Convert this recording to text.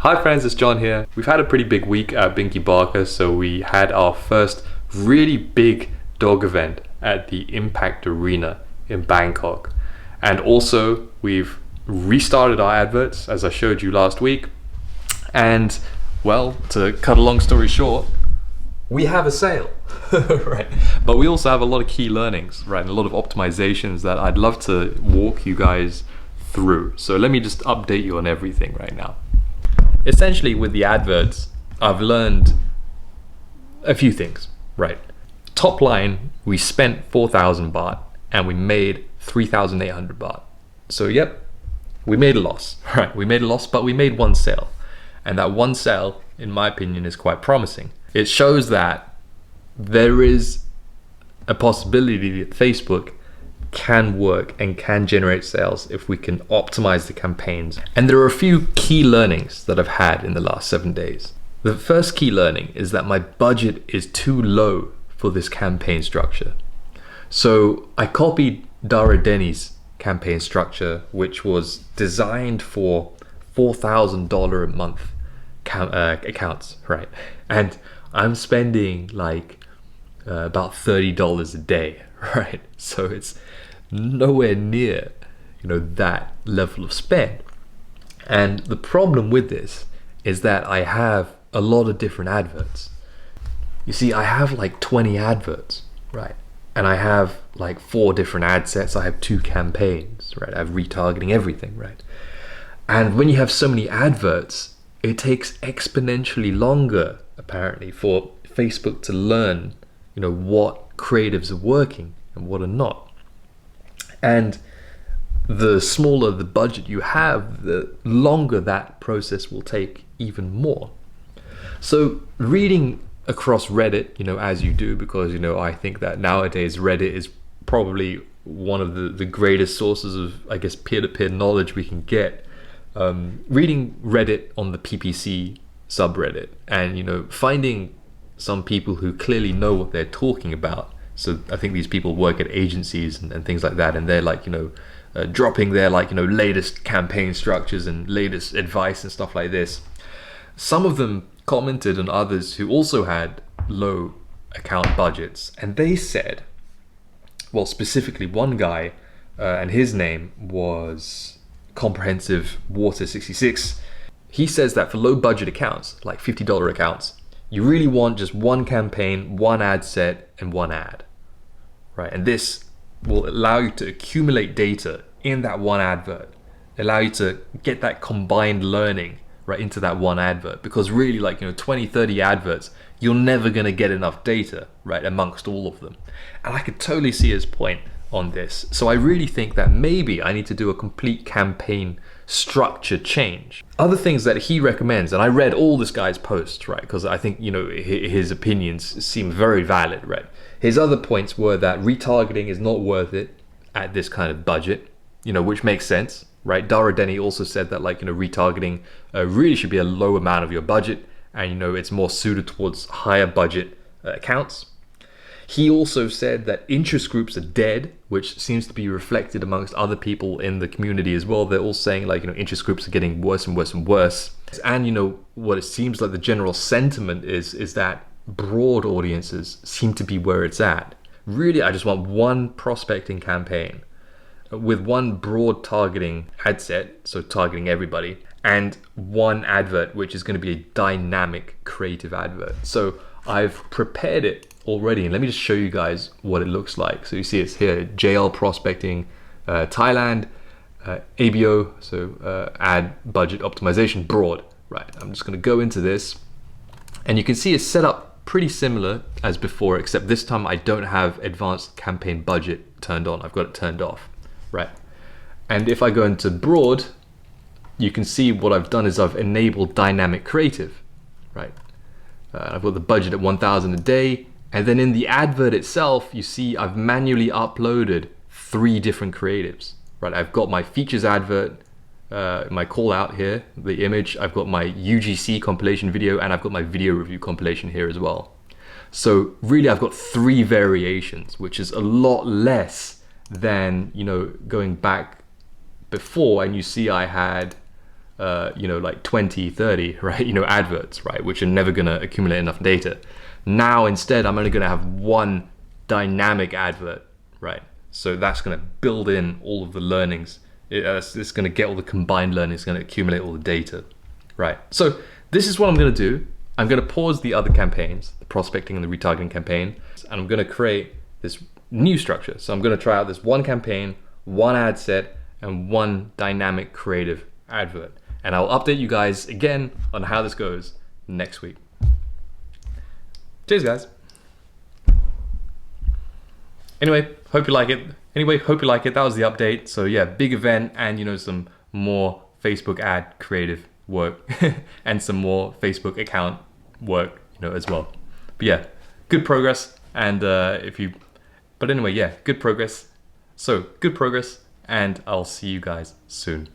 Hi friends, it's John here. We've had a pretty big week at Binky Barker, so we had our first really big dog event at the Impact Arena in Bangkok. And also, we've restarted our adverts, as I showed you last week. And, well, to cut a long story short, we have a sale, right? But we also have a lot of key learnings, right? And a lot of optimizations that I'd love to walk you guys through. So let me just update you on everything right now. Essentially, with the adverts, I've learned a few things, right? Top line, we spent 4,000 baht and we made 3,800 baht. So yep, we made a loss, right? We made a loss, but we made one sale. And that one sale, in my opinion, is quite promising. It shows that there is a possibility that Facebook can work and can generate sales if we can optimize the campaigns. And there are a few key learnings that I've had in the last 7 days. The first key learning is that my budget is too low for this campaign structure. So I copied Dara Deni's campaign structure, which was designed for $4,000 a month accounts, right? And I'm spending like about $30 a day, right? So it's nowhere near, that level of spend. And the problem with this is that I have a lot of different adverts. You see, I have like 20 adverts, right? And I have like 4 different ad sets. I have 2 campaigns, right? I have retargeting, everything, right? And when you have so many adverts, it takes exponentially longer, apparently, for Facebook to learn, what creatives are working and what are not. And the smaller the budget you have, the longer that process will take even more. So reading across Reddit, as you do, because, I think that nowadays Reddit is probably one of the greatest sources of, I guess, peer-to-peer knowledge we can get. Reading Reddit on the PPC subreddit and, finding some people who clearly know what they're talking about. So I think these people work at agencies and things like that, and they're like, dropping their latest campaign structures and latest advice and stuff like this. Some of them commented on others who also had low account budgets, and they said, well, specifically one guy, and his name was Comprehensive Water 66. He says that for low budget accounts, like $50 accounts, you really want just one campaign, one ad set, and one ad, right? And this will allow you to accumulate data in that one advert, allow you to get that combined learning right into that one advert, because really 20, 30 adverts, you're never gonna get enough data, right, amongst all of them. And I could totally see his point on this. So I really think that maybe I need to do a complete campaign structure change. Other things that he recommends, and I read all this guy's posts, right, because I think his opinions seem very valid, right? His other points were that retargeting is not worth it at this kind of budget, which makes sense, right? Dara Deni also said that retargeting really should be a low amount of your budget, and it's more suited towards higher budget accounts. He also said that interest groups are dead, which seems to be reflected amongst other people in the community as well. They're all saying interest groups are getting worse and worse and worse. And what it seems like the general sentiment is that broad audiences seem to be where it's at. Really, I just want one prospecting campaign with one broad targeting ad set, so targeting everybody, and one advert, which is going to be a dynamic creative advert. So I've prepared it already, and let me just show you guys what it looks like. So you see it's here, JL Prospecting Thailand, ABO, so ad budget optimization broad, right? I'm just going to go into this, and you can see it's set up pretty similar as before, except this time I don't have advanced campaign budget turned on. I've got it turned off, right? And if I go into broad, you can see what I've done is I've enabled dynamic creative, right? I've got the budget at 1,000 a day. And then in the advert itself, you see I've manually uploaded 3 different creatives, right? I've got my features advert, my call out here, the image, I've got my UGC compilation video, and I've got my video review compilation here as well. So really I've got 3 variations, which is a lot less than, going back before. And you see I had like 20, 30, right? Adverts, right? Which are never going to accumulate enough data. Now, instead, I'm only going to have one dynamic advert, right? So that's going to build in all of the learnings. It's going to get all the combined learning. It's going to accumulate all the data, right? So this is what I'm going to do. I'm going to pause the other campaigns, the prospecting and the retargeting campaign, and I'm going to create this new structure. So I'm going to try out this one campaign, one ad set, and one dynamic creative advert. And I'll update you guys again on how this goes next week. Cheers, guys. Anyway, hope you like it. That was the update. So yeah, big event, and some more Facebook ad creative work and some more Facebook account work, as well. But yeah, good progress. And good progress. So good progress, and I'll see you guys soon.